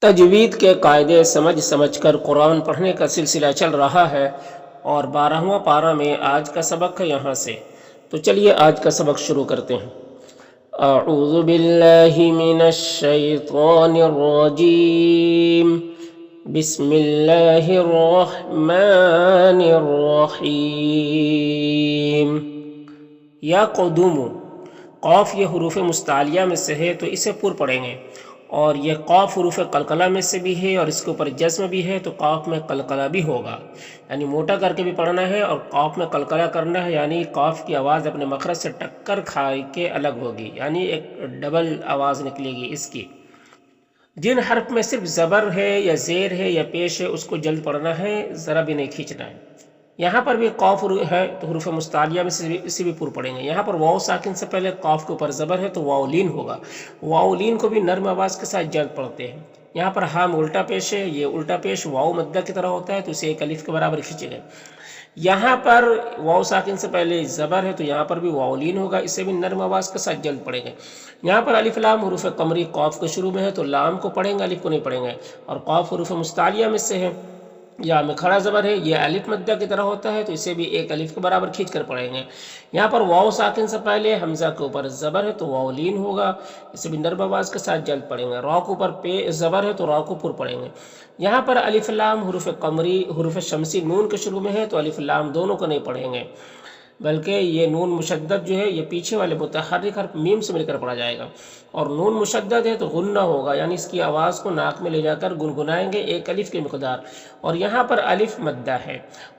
تجوید کے قاعدے سمجھ کر قرآن پڑھنے کا سلسلہ چل رہا ہے اور 12واں پارہ میں آج کا سبق ہے یہاں سے۔ تو چلیے آج کا سبق شروع کرتے ہیں۔ اعوذ باللہ من الشیطان الرجیم، بسم اللہ الرحمن الرحیم۔ یا قدوم، قاف یہ حروف مستعلیہ میں سے ہے تو اسے پر پڑھیں گے، اور یہ قاف حروف قلقلہ میں سے بھی ہے اور اس کے اوپر جزم بھی ہے تو قاف میں قلقلہ بھی ہوگا، یعنی موٹا کر کے بھی پڑھنا ہے اور قاف میں قلقلہ کرنا ہے، یعنی قاف کی آواز اپنے مخرج سے ٹکر کھا کے الگ ہوگی، یعنی ایک ڈبل آواز نکلے گی اس کی۔ جن حرف میں صرف زبر ہے یا زیر ہے یا پیش ہے اس کو جلد پڑھنا ہے، ذرا بھی نہیں کھینچنا ہے۔ یہاں پر بھی قاف ہے تو حروف مستعلیہ میں سے اسی بھی پر پڑیں گے۔ یہاں پر واو ساکن سے پہلے قاف کے اوپر زبر ہے تو واو لین ہوگا، واو لین کو بھی نرم آواز کے ساتھ جلد پڑھتے ہیں۔ یہاں پر ہاں میں الٹا پیش ہے، یہ الٹا پیش واو مدہ کی طرح ہوتا ہے تو اسے ایک الف کے برابر کھینچے گئے۔ یہاں پر واو ساکن سے پہلے زبر ہے تو یہاں پر بھی واو لین ہوگا، اسے بھی نرم آواز کے ساتھ جلد پڑھیں گے۔ یہاں پر الف لام حروف قمری قاف کے شروع میں ہے تو لام کو پڑھیں گے، الف کو نہیں پڑھیں گے، اور قاف حروف مستعلیہ میں سے ہے، یا میں کھڑا زبر ہے، یہ الف مدہ کی طرح ہوتا ہے تو اسے بھی ایک الف کے برابر کھینچ کر پڑھیں گے۔ یہاں پر واو ساکن سے پہلے حمزہ کے اوپر زبر ہے تو واو لین ہوگا، اسے بھی نرم آواز کے ساتھ جلد پڑھیں گے۔ را کے اوپر زبر ہے تو را کو پر پڑھیں گے۔ یہاں پر الف لام حروف قمری حروف شمسی نون کے شروع میں ہے تو الف لام دونوں کو نہیں پڑھیں گے، بلکہ یہ نون مشدد جو ہے یہ پیچھے والے متحرک حرف میم سے مل کر پڑھا جائے گا، اور نون مشدد ہے تو غنہ ہوگا، یعنی اس کی آواز کو ناک میں لے جا کر گنگنائیں گے ایک الف کی مقدار، اور یہاں پر الف مدہ ہے۔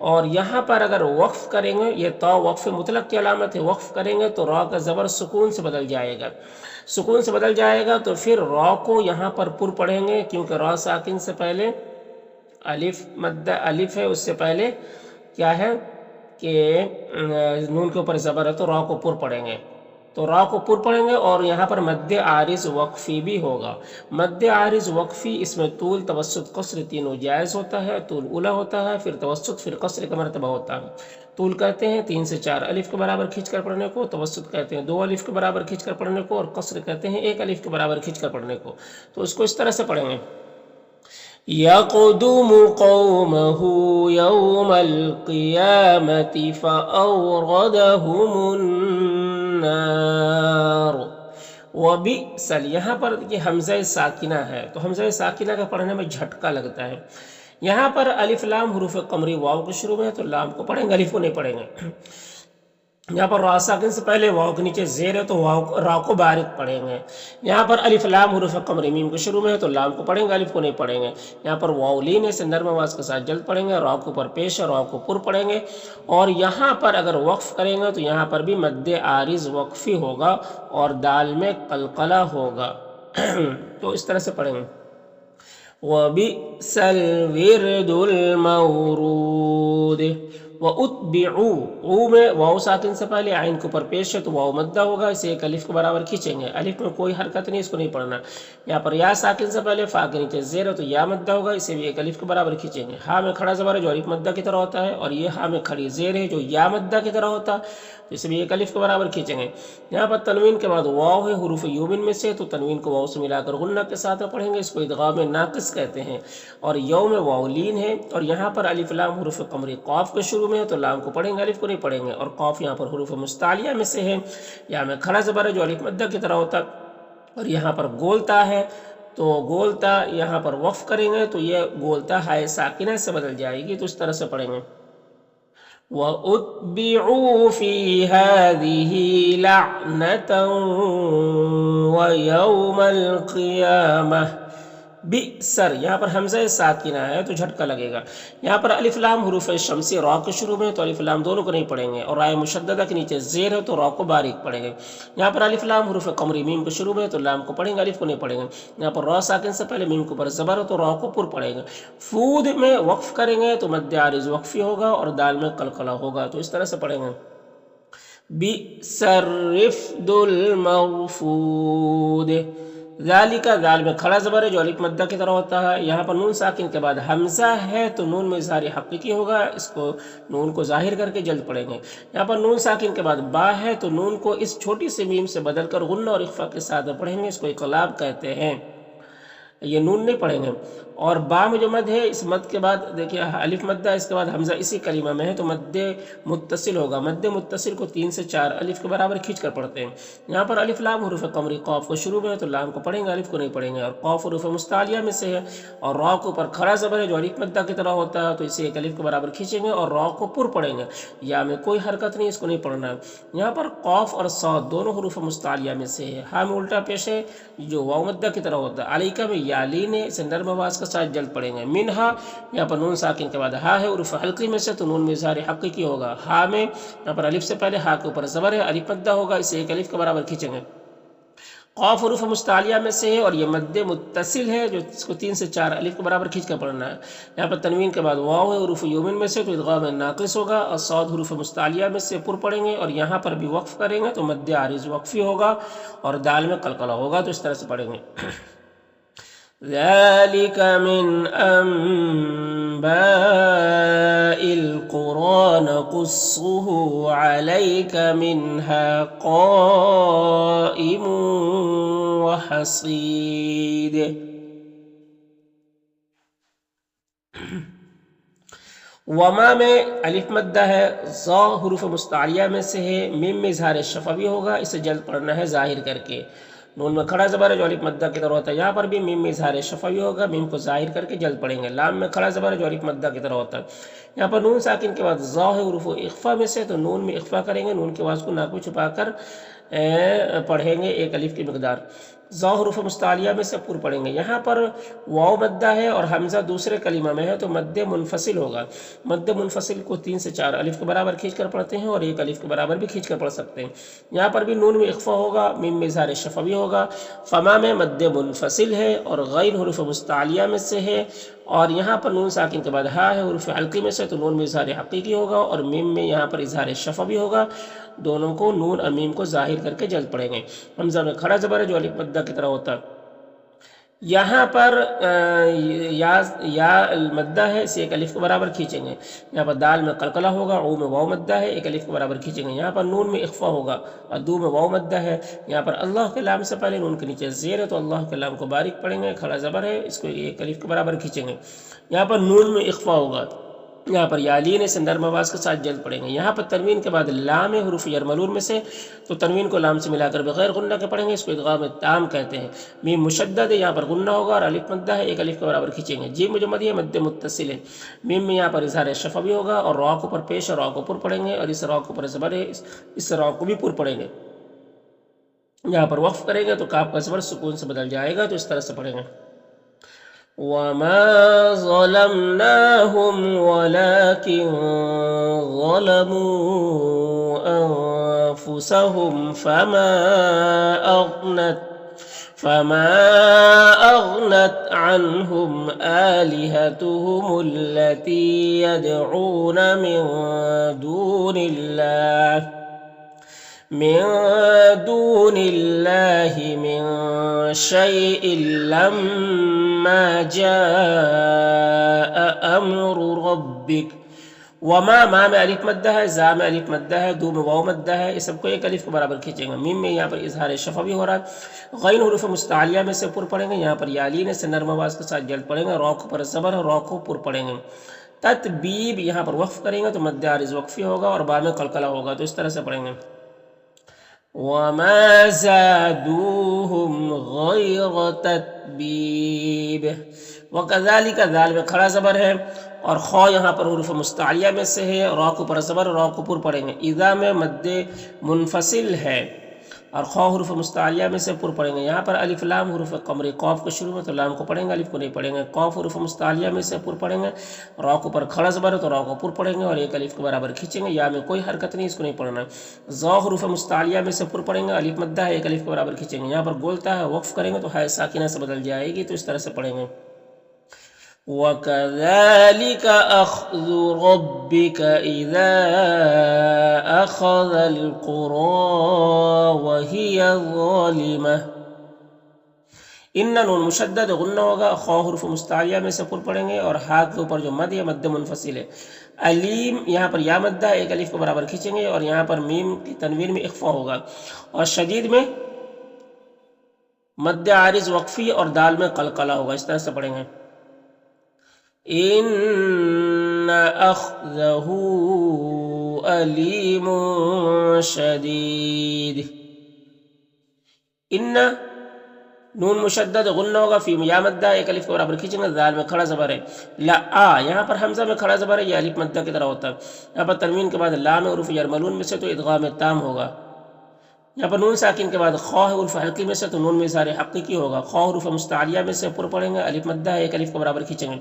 اور یہاں پر اگر وقف کریں گے، یہ تا وقف مطلق کی علامت ہے، وقف کریں گے تو را کا زبر سکون سے بدل جائے گا، سکون سے بدل جائے گا تو پھر را کو یہاں پر پر پڑھیں گے، کیونکہ را ساکن سے پہلے الف مدہ الف ہے، اس سے پہلے کیا ہے کہ نون کے اوپر زبر ہے تو را کو پر پڑھیں گے، تو را کو پر پڑھیں گے، اور یہاں پر مد عارض وقفی بھی ہوگا۔ مد عارض وقفی اس میں طول توسط قصر تینوں جائز ہوتا ہے، طول اولا ہوتا ہے، پھر توسط، پھر قصر کا مرتبہ ہوتا ہے۔ طول کہتے ہیں 3 سے 4 الف کے برابر کھینچ کر پڑھنے کو، توسط کہتے ہیں 2 الف کے برابر کھینچ کر پڑھنے کو، اور قصر کہتے ہیں 1 الف کے برابر کھینچ کر پڑھنے کو۔ تو اس کو اس طرح سے پڑھیں گے: يَقْدُمُ قَوْمَهُ يَوْمَ الْقِيَامَةِ فَأَوْرَدَهُمُ النَّارِ وَبِئْسَ۔ یہاں پر یہ حمزہ ساکنہ ہے تو حمزہ ساکنہ کا پڑھنے میں جھٹکا لگتا ہے۔ یہاں پر الف لام حروف قمری واو کے شروع میں ہے تو لام کو پڑھیں گے، الف کو نہیں پڑھیں گے۔ یہاں پر را ساکن سے پہلے واو کے نیچے زیر ہے تو را کو باریک پڑھیں گے۔ یہاں پر الف لام حروف قمری میم کے شروع میں ہے تو لام کو پڑھیں گے، الف کو نہیں پڑھیں گے۔ یہاں پر واو لین سے نرم آواز کے ساتھ جلد پڑھیں گے، را کے اوپر پیش ہے، را کو پر پڑھیں گے، اور یہاں پر اگر وقف کریں گے تو یہاں پر بھی مد عارض وقفی ہوگا اور دال میں قلقلہ ہوگا۔ تو اس طرح سے پڑھیں گے: وَبِئْسَ الْوِرْدُ الْمَوْرُودِ وَأُتْبِعُوا۔ او میں واو ساکن سے پہلے عین کے اوپر پیش ہے تو واو مدہ ہوگا، اسے 1 الف کے برابر کھینچیں گے، الف میں کوئی حرکت نہیں، اس کو نہیں پڑھنا۔ یہاں پر یا ساکن سے پہلے فا کے نیچے زیر ہے تو یا مدہ ہوگا، اسے بھی 1 الف کے برابر کھینچیں گے۔ ہاں میں کھڑا زبر ہے جو الف مدہ کی طرح ہوتا ہے، اور یہ ہاں میں کھڑی زیر ہے جو یا مدہ کی طرح ہوتا ہے تو اسے بھی 1 الف کے برابر کھینچیں گے۔ یہاں پر تنوین کے بعد واو ہے حروف یومن میں سے تو تنوین کو واو سے ملا کر غنہ کے ساتھ پڑھیں گے، اس کو ادغام ناقص کہتے ہیں، اور یوم میں واو لین ہے، اور یہاں پر الف لام حروف قمری قاف کے شروع میں ہے تو لام کو پڑھیں گے، الف کو نہیں پڑھیں گے، اور قاف یہاں پر حروف مستعلیہ میں سے ہے، یا میں کھڑا زبر ہے جو الف مدہ کی طرح ہوتا ہے، اور یہاں پر گولتا ہے تو گولتا یہاں پر وقف کریں گے تو یہ گولتا ہائے ساکنہ سے بدل جائے گی، تو اس طرح سے پڑھیں گے: وَأُتْبِعُوا فِي هَذِهِ لَعْنَةً وَيَوْمَ الْقِيَامَةِ بِئْسَر۔ یہاں پر حمزہ ساکنہ ہے تو جھٹکا لگے گا۔ یہاں پر الف لام حروف شمسی را کے شروع میں تو الف لام دونوں کو نہیں پڑھیں گے، اور رائے مشددہ کے نیچے زیر ہے تو را کو باریک پڑھیں گے۔ یہاں پر الف لام حروف قمری میم کے شروع میں تو لام کو پڑھیں گے، الف کو نہیں پڑھیں گے۔ یہاں پر را ساکن سے پہلے میم کے اوپر زبر ہے تو را کو پر پڑھیں گے۔ فود میں وقف کریں گے تو مد عارض وقفی ہوگا اور دال میں قلقلہ ہوگا، تو اس طرح سے پڑھیں گے: بِئْسَ الرِّفْدُ الْمَرْفُودِ۔ ذالک، ذال میں کھڑا زبر ہے جو الف مدہ کی طرح ہوتا ہے، یہاں پر نون ساکن کے بعد حمزہ ہے تو نون میں اظہار حقیقی ہوگا، اس کو نون کو ظاہر کر کے جلد پڑھیں گے۔ یہاں پر نون ساکن کے بعد با ہے تو نون کو اس چھوٹی سی میم سے بدل کر غنہ اور اخفا کے ساتھ پڑھیں گے، اس کو اقلاب کہتے ہیں۔ یہ نون نہیں پڑھیں گے۔ اور با میں جو مد ہے، اس مد کے بعد دیکھیے الف مدہ، اس کے بعد حمزہ اسی کلمہ میں ہے تو مد متصل ہوگا۔ مد متصل کو 3 سے 4 الف کے برابر کھینچ کر پڑھتے ہیں۔ یہاں پر الف لام حروف قمری، قاف کو شروع میں ہے تو لام کو پڑھیں گے، الف کو نہیں پڑھیں گے۔ اور قاف حروف مستعلیہ میں سے ہے اور را کے اوپر کھڑا زبر ہے جو الف مدہ کی طرح ہوتا ہے تو اسے ایک الف کے برابر کھینچیں گے اور را کو پر پڑھیں گے۔ یا میں کوئی حرکت نہیں، اس کو نہیں پڑھنا ہے۔ یہاں پر قاف اور صاد دونوں حروف مستعلیہ میں سے ہے۔ ہاں میں الٹا پیش ہے جو واو مدہ کی طرح ہوتا ہے۔ علیکہ میں یا لین ہے، اسے نرم آواز کے ساتھ جلد پڑھیں گے۔ منہا، یہاں پر نون ساکن کے بعد ہا ہے، حروف حلقی میں سے تو نون میں اظہار حقیقی ہوگا۔ ہا میں یہاں پر الف سے پہلے ہا کے اوپر زبر ہے، الف مدہ ہوگا، اسے ایک الف کے برابر کھینچیں گے۔ قاف حروف مستعلیہ میں سے ہے اور یہ مد متصل ہے جو اس کو 3 سے 4 الف کے برابر کھینچ کر پڑھنا ہے۔ یہاں پر تنوین کے بعد واو ہے، حروف یومن میں سے تو ادغام ناقص ہوگا۔ اور صاد حروف مستعلیہ میں سے پر پڑھیں گے اور یہاں پر بھی وقف کریں گے تو مد عارض وقفی ہوگا اور دال میں قلقلہ ہوگا تو اس طرح سے پڑھیں گے۔ ذَلِكَ مِنْ أَنْبَاءِ الْقُرَىٰ نَقُصُّهُ عَلَيْكَ مِنْهَا قَائِمٌ وَحَصِيدٌ۔ وما میں الف مدہ ہے، ظا حروف مستعلیہ میں سے ہے، میم میں اظہار شفوی ہوگا، اسے جلد پڑھنا ہے ظاہر کر کے۔ نون میں کھڑا زبر ہے جو الف مدہ کی طرح ہوتا ہے، یہاں پر بھی میم میں اظہار شفوی ہوگا، میم کو ظاہر کر کے جلد پڑھیں گے۔ لام میں کھڑا زبر ہے جو الف مدہ کی طرح ہوتا ہے، یہاں پر نون ساکن کے بعد ظا ہے، حروف اخفا میں سے تو نون میں اخفا کریں گے، نون کی آواز کو ناک میں چھپا کر پڑھیں گے ایک الف کی مقدار۔ ظا حروف مستعلیہ میں سے پر پڑھیں گے۔ یہاں پر واو مدہ ہے اور حمزہ دوسرے کلمہ میں ہے تو مد منفصل ہوگا۔ مد منفصل کو 3 سے 4 الف کے برابر کھینچ کر پڑھتے ہیں اور ایک الف کے برابر بھی کھینچ کر پڑھ سکتے ہیں۔ یہاں پر بھی نون میں اخفا ہوگا، میم میں اظہار شفوی ہوگا۔ فما میں مد منفصل ہے اور غیر حروف مستعلیہ میں سے ہے اور یہاں پر نون ساکن کے بعد ہا ہے، حروف حلقی میں سے تو نون میں اظہار حقیقی ہوگا اور میم میں یہاں پر اظہار شفوی ہوگا۔ دونوں کو نون اور میم کو ظاہر کر کے جلد پڑھیں گے۔ حمزہ میں کھڑا زبر ہے جو الف مدہ کی طرح ہوتا ہے، یہاں پر یا مدہ ہے، اسے ایک الف کے برابر کھینچیں گے۔ یہاں پر دال میں قلقلہ ہوگا، او میں واو مدہ ہے، ایک الف کے برابر کھینچیں گے۔ یہاں پر نون میں اخفا ہوگا اور دو میں واو مدہ ہے، یہاں پر اللہ کے لام سے پہلے نون کے نیچے زیر ہے تو اللہ کے لام کو باریک پڑھیں گے، کھڑا زبر ہے، اس کو ایک الف کے برابر کھینچیں گے۔ یہاں پر نون میں اخفا ہوگا، یہاں پر یالین سے نرم آواز کے ساتھ جلد پڑھیں گے۔ یہاں پر تنوین کے بعد لام حروف یرملون میں سے تو تنوین کو لام سے ملا کر بغیر غنہ کے پڑھیں گے، اس کو ادغام تام کہتے ہیں۔ میم مشدد ہے، یہاں پر غنہ ہوگا اور الف مدہ ہے، ایک الف کے برابر کھینچیں گے۔ جیم جو مد ہے مد متصل ہے، میم میں یہاں پر اظہار شفوی ہوگا اور را کو پر پیش اور را کو پر پڑھیں گے اور اس را کو پر زبر ہے، اس را کو بھی پر پڑھیں گے۔ یہاں پر وقف کریں گے تو کاف کا زبر سکون سے بدل جائے گا تو اس طرح سے پڑھیں گے۔ وَمَا ظَلَمْنَاهُمْ وَلَكِنْ ظَلَمُوا أَنفُسَهُمْ فَمَا أَغْنَتْ عَنْهُمْ آلِهَتُهُمُ الَّتِي يَدْعُونَ مِن دون الله من شيء لما جاء أمر ربك۔ وما ما میں الف مدہ ہے، زا میں الف مدہ ہے، دو میں واو مدہ ہے، یہ سب کو ایک الف کے برابر کھینچیں گے۔ میم میں یہاں پر اظہار شفوی ہو رہا ہے، غین حروف مستعلیہ میں سے پر پڑھیں گے، یہاں پر یالین سے نرم آواز کے ساتھ جلد پڑھیں گے، را کو پر زبر اور را کو پر پڑھیں گے۔ تطبیب یہاں پر وقف کریں گے تو مد عارض وقفی ہوگا اور با میں قلقلہ ہوگا تو اس طرح سے پڑھیں گے۔ وَمَا زَادُوهُمْ غَيْرَ تَتْبِيبٍ۔ وَكَذَلِكَ ذال میں کھڑا زبر ہے اور خا یہاں پر حروف مستعلیہ میں سے ہے، را کو پر زبر را کو پر پڑھیں گے۔ اذا میں مد منفصل ہے اور خا حروف مستعلیہ میں سے پر پڑھیں گے۔ یہاں پر الف لام حروف قمری، قاف کو شروع میں تو لام کو پڑھیں گے، الف کو نہیں پڑھیں گے۔ قاف حروف مستعلیہ میں سے پر پڑھیں گے، را کو پر کھڑا زبر ہے تو را کو پر پڑھیں گے اور ایک الف کے برابر کھینچیں گے، یا میں کوئی حرکت نہیں، اس کو نہیں پڑھنا۔ ظا حروف مستعلیہ میں سے پر پڑھیں گے، الف مدہ ہے، ایک الف کے برابر کھینچیں گے۔ یہاں پر گولتا ہے، وقف کریں گے تو ہائے ساکنہ سے بدل جائے گی تو اس طرح سے پڑھیں گے۔ وَكَذَلِكَ أَخْذُ رَبِّكَ إِذَا أَخَذَ الْقُرَىٰ وَهِيَ ظَالِمَةٌ۔ ان نون مشدد غنہ ہوگا، خا حروف مستعلیہ میں سے پر پڑھیں گے اور ہا کے اوپر جو مد ہے مد منفصل ہے۔ علیم یہاں پر یا مدہ ایک الف کے برابر کھینچیں گے اور یہاں پر میم کی تنوین میں اخفا ہوگا اور شدید میں مد عارض وقفی اور دال میں قلقلہ ہوگا، اس طرح سے پڑھیں گے ان اخذہ علیم شدید۔ ان نون مشدد غنہ ہوگا، فی یا مدہ ایک الف کے برابر کھینچیں گے، دال میں کھڑا زبر ہے، لا یہاں پر حمزہ میں کھڑا زبر ہے، یہ الف مدہ کی طرح ہوتا ہے۔ یہاں پر تنوین کے بعد لام حروف یرملون میں سے تو ادغام تام ہوگا۔ یہاں پر نون ساکن کے بعد خا حروف حلقی میں سے تو نون میں اظہار حقیقی ہوگا۔ خا حروف مستعلیہ میں سے پر پڑھیں گے، الف مدہ ایک الف کے برابر کھینچیں گے،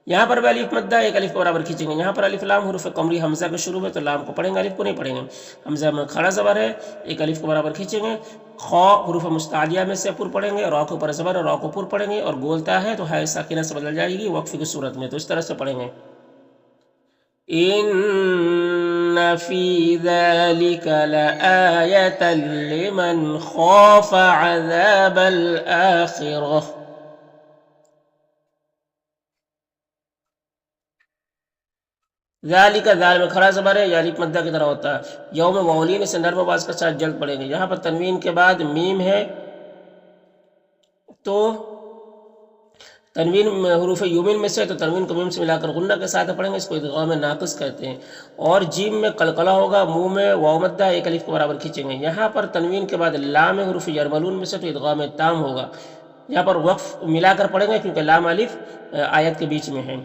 یہاں پر بھی الف مدہ ایک الف کے برابر کھینچیں گے۔ یہاں پر الف لام حروف قمری حمزہ کے شروع میں تو لام کو پڑھیں گے، الف کو نہیں پڑھیں گے۔ حمزہ میں کھڑا زبر ہے، ایک الف کے برابر کھینچیں گے۔ خا حروف مستعلیہ میں سے پر پڑھیں گے، را کے اوپر زبر ہے، را کو پر پڑھیں گے، اور گولتا ہے تو ہائے ساکنہ سے بدل جائے گی وقف کی صورت میں، تو اس طرح سے پڑھیں گے ان فی ذلک لآیۃ لمن خاف عذاب الآخرہ۔ ذالک ذال میں کھڑا زبر ہے، یا الف مدہ کی طرح ہوتا ہے۔ یوم مولین سے نرم آواز کے ساتھ جلد پڑھیں گے۔ یہاں پر تنوین کے بعد میم ہے تو تنوین حروف یومن میں سے تو تنوین کو میم سے ملا کر غنہ کے ساتھ پڑھیں گے، اس کو ادغام ناقص کہتے ہیں۔ اور جیم میں قلقلہ ہوگا، منہ میں واو مدہ ایک الف کے برابر کھینچیں گے۔ یہاں پر تنوین کے بعد لام حروف یرملون میں سے تو ادغام تام ہوگا، یہاں پر وقف ملا کر پڑھیں گے کیونکہ لام الف آیت کے بیچ میں ہے۔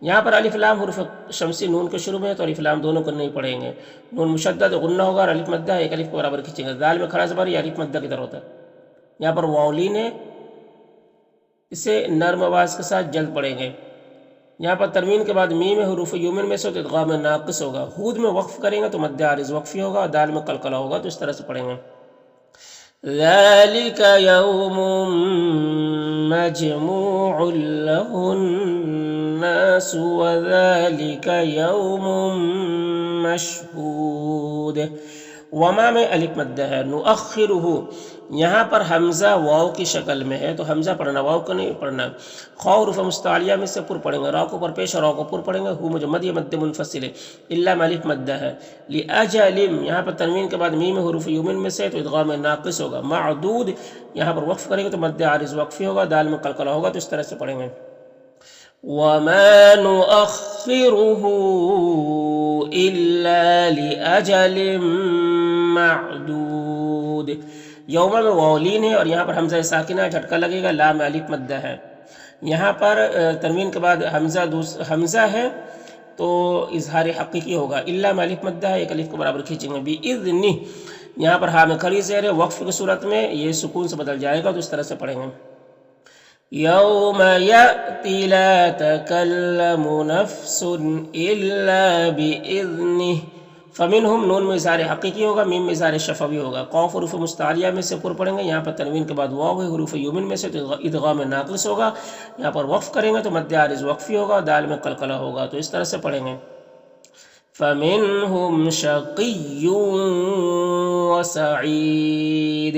یہاں پر الف لام حروف شمسی نون کے شروع میں ہے تو الف لام دونوں کو نہیں پڑھیں گے۔ نون مشدد غنہ ہوگا اور الف مدہ ایک الف کے برابر کھینچیں گے۔ دال میں کھڑا زبر یا الف مدہ کی طرح ہوتا ہے۔ یہاں پر واولین ہے، اسے نرم آواز کے ساتھ جلد پڑھیں گے۔ یہاں پر تنوین کے بعد میم حروف یومن میں سے تو ادغام ناقص ہوگا۔ ہود میں وقف کریں گے تو مد عارض وقفی ہوگا، اور دال میں قلقلہ ہوگا، تو اس طرح سے پڑھیں گے ذالک یوم مجموع لہ الناس وذالک یوم مشہود۔ وما میں الف مدہ ہے، نؤخرہ یہاں پر حمزہ واو کی شکل میں ہے تو حمزہ پڑھنا، واو کو نہیں پڑھنا۔ خا حروف مستعلیہ میں سے پر پڑھیں گے، را کو پر پیش اور را کو پر پڑھیں گے۔ ہو مجمد یا مد منفصل ہے، الا میں الف مدہ ہے۔ لاجل یہاں پر تنوین کے بعد میم حروف یومن میں سے تو ادغام ناقص ہوگا۔ معدود یہاں پر وقف کریں گے تو مد عارض وقفی ہوگا، دال میں قلقلہ ہوگا، تو اس طرح سے پڑھیں گے وما نؤخره الا لاجل معدود۔ یوم میں واولین ہے اور یہاں پر حمزہ ساکنہ جھٹکا لگے گا، لام الف مدہ ہے۔ یہاں پر تنوین کے بعد حمزہ ہے تو اظہار حقیقی ہوگا، الا میں الف مدہ ہے، ایک الف کے برابر کھینچیں گے۔ باذن یہاں پر ہاں میں کھڑی زیر ہے، وقف کی صورت میں یہ سکون سے بدل جائے گا، تو اس طرح سے پڑھیں گے یوم یأتی لا تکلم نفس الا باذنہ۔ فمنہم نون میں اظہار حقیقی ہوگا، میم میں اظہار شفوی ہوگا۔ قاف حروف مستعلیہ میں سے پر پڑھیں گے، یہاں پر تنوین کے بعد واو ہے، حروف یومن میں سے تو ادغام ناقص ہوگا، یہاں پر وقف کریں گے تو مد عارض وقفی ہوگا، دال میں قلقلہ ہوگا، تو اس طرح سے پڑھیں گے فمنہم شقی وسعید۔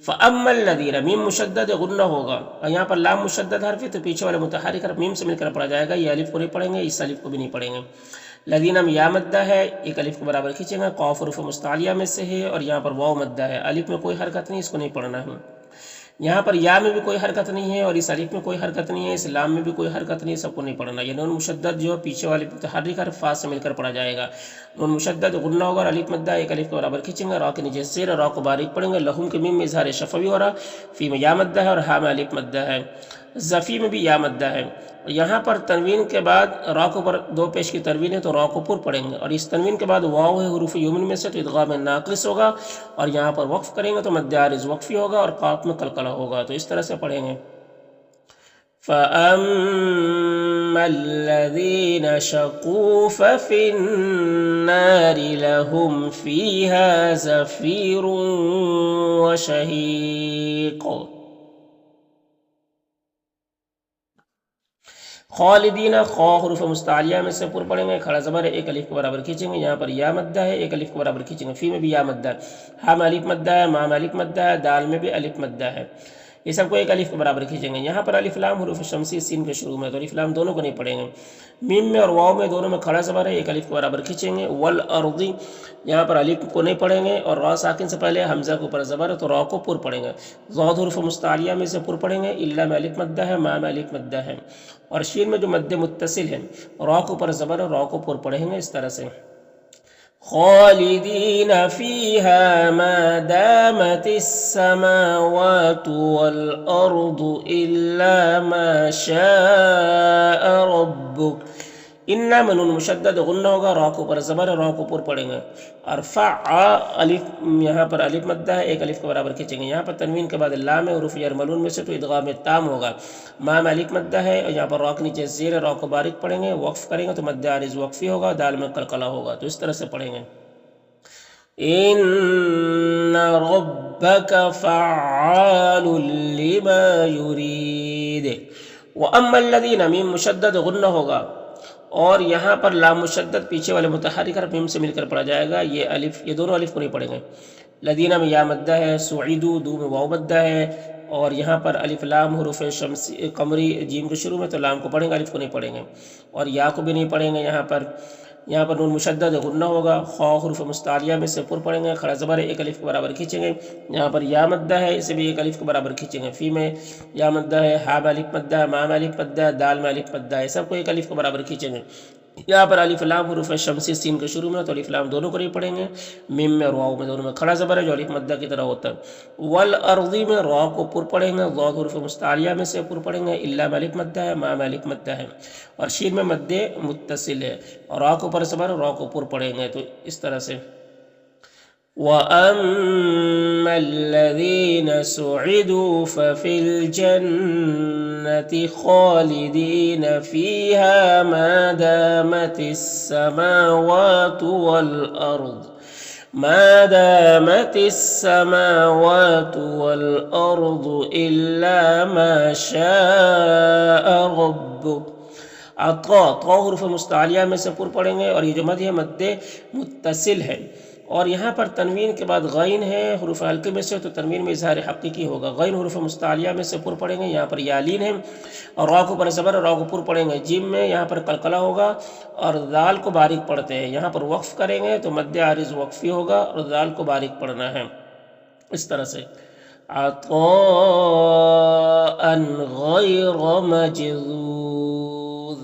فاما الذین میم مشدد غنہ ہوگا، اور یہاں پر لام مشدد حرف ہے تو پیچھے والے متحرک حرف میم سے مل کر پڑھا جائے گا، یہ الف کو نہیں پڑھیں گے، اس الف کو بھی نہیں پڑھیں گے۔ لذین یا مدہ ہے، ایک الف کے برابر کھینچیں گے، قاف حروف مستعلیہ میں سے ہے اور یہاں پر واو مدہ ہے، الف میں کوئی حرکت نہیں، اس کو نہیں پڑھنا ہے۔ یہاں پر یا میں بھی کوئی حرکت نہیں ہے اور اس الف میں کوئی حرکت نہیں ہے، اس لام میں بھی کوئی حرکت نہیں ہے، سب کو نہیں پڑھنا۔ یہ نون مشدد جو پیچھے والے متحرک حرف فا سے مل کر پڑھا جائے گا۔ نون مشدد غنہ ہوگا اور الف مدہ ایک الف کے برابر کھینچیں گے، را کے نیچے زیر اور را کو باریک پڑھیں گے۔ لہم کے میم میں اظہار شفوی ہو رہا، فی میں یا مدہ ہے اور ہا میں الف مدہ ہے۔ زفی میں بھی یا مدہ ہے۔ یہاں پر تنوین کے بعد را کو پر دو پیش کی تنوین ہے تو را کو پر پڑھیں گے، اور اس تنوین کے بعد واو ہے حروف یومن میں سے تو ادغام ناقص ہوگا، اور یہاں پر وقف کریں گے تو مد عارض وقفی ہوگا اور قاف میں قلقلہ ہوگا، تو اس طرح سے پڑھیں گے فَأَمَّا الَّذِينَ شَقُوا فَفِي النَّارِ لَهُمْ فِيهَا زَفِيرٌ وَشَهِيقٌ۔ خالدین خا حروف مستعلیہ میں سے پر پڑھیں گے، کھڑا زبر ہے، ایک الف کے برابر کھینچیں گے، یہاں پر یا مدہ ہے، ایک الف کے برابر کھینچیں گے۔ فی میں بھی یا مدہ ہے، ہا میں الف مدہ ہے، ما میں الف مدہ ہے، دال میں بھی الف مدہ ہے۔ یہ سب کو ایک الف کے برابر کھینچیں گے۔ یہاں پر الف لام حروف شمسی سین کے شروع میں، تو الف لام دونوں کو نہیں پڑھیں گے۔ میم میں اور واو میں دونوں میں کھڑا زبر ہے، ایک الف کے برابر کھینچیں گے۔ والارضی یہاں پر الف کو نہیں پڑھیں گے، اور را ساکن سے پہلے حمزہ کے اوپر زبر ہے تو را کو پر پڑھیں گے۔ ضاد حروف مستعلیہ میں سے پر پڑھیں گے، الا میں الف مدہ ہے، ما میں الف مدہ ہے، اور شین میں جو مد متصل ہے را کے اوپر زبر ہے، را کو پر پڑھیں گے اس طرح سے۔ خالدین فیہا ما دامت السماوات والارض الا ما شاء ربک۔ انا میں نون مشدد غنہ ہوگا، را کے اوپر زبر ہے، را کو پر پڑھیں گے۔ اور الف یہاں پر الف مدہ ہے، ایک الف کے برابر کھینچیں گے۔ یہاں پر تنوین کے بعد لام ہے، حروف یرملون میں سے تو ادغام تام ہوگا۔ ما میں الف مدہ ہے، اور یہاں پر را کے نیچے زیر ہے، را کو باریک پڑھیں گے۔ وقف کریں گے تو مد عارض وقفی ہوگا، دال میں قلقلہ ہوگا، تو اس طرح سے پڑھیں گے۔ ان ربک فعال لما یرید۔ واما الذین میم مشدد غنہ ہوگا، اور یہاں پر لام مشدد پیچھے والے متحرک حرف میم سے مل کر پڑھا جائے گا، یہ دونوں الف کو نہیں پڑھیں گے۔ لدینہ میں یا مدہ ہے، سعیدو دو میں واو مدہ ہے، اور یہاں پر الف لام حروف شمسی قمری جیم کے شروع میں تو لام کو پڑھیں گے، الف کو نہیں پڑھیں گے، اور یا کو بھی نہیں پڑھیں گے۔ یہاں پر نون مشدد غنہ ہوگا، خا حروف مستعلیہ میں سے پر پڑھیں گے، کھڑا زبر ہے، ایک الف کے برابر کھینچیں گے۔ یہاں پر یا مدہ ہے، اسے بھی ایک الف کے برابر کھینچیں گے۔ فی میں یا مدہ ہے، ہا میں الف مدہ ہے، ما میں الف مدہ ہے، دال میں الف مدہ ہے، سب کو ایک الف کے برابر کھینچیں گے۔ یہاں پر الف لام حروف شمسی سین کے شروع میں تو الف لام دونوں کو نہیں پڑھیں گے۔ میم میں اور واو میں دونوں میں کھڑا زبر ہے جو الف مدہ کی طرح ہوتا ہے۔ والارضی میں را کو پر پڑھیں گے، ضاد حروف مستعلیہ میں سے پر پڑھیں گے، الا میں الف مدہ ہے، ما میں الف مدہ ہے، اور شین میں مد متصل ہے، اور را کو پر زبر، را کو پر پڑھیں گے، تو اس طرح سے۔ وَأَمَّا الَّذِينَ سُعِدُوا فَفِي الْجَنَّةِ خَالِدِينَ فِيهَا مَا دَامَتِ السَّمَاوَاتُ وَالْأَرْضُ إِلَّا مَا شَاءَ رَبُّكَ۔ طا حروف مستعلیہ میں سے پر پڑھیں گے، اور یہ جو مد ہے مد متصل ہے، اور یہاں پر تنوین کے بعد غین ہے حروف حلقے میں سے تو تنوین میں اظہار حقیقی ہوگا۔ غین حروف مستعلیہ میں سے پر پڑھیں گے، یہاں پر یالین ہے، اور را کو پر زبر، را کو پر پڑھیں گے۔ جیم میں یہاں پر قلقلہ ہوگا، اور دال کو باریک پڑھتے ہیں، یہاں پر وقف کریں گے تو مد عارض وقفی ہوگا، اور دال کو باریک پڑھنا ہے اس طرح سے۔ عطاء غیر مجذوذ۔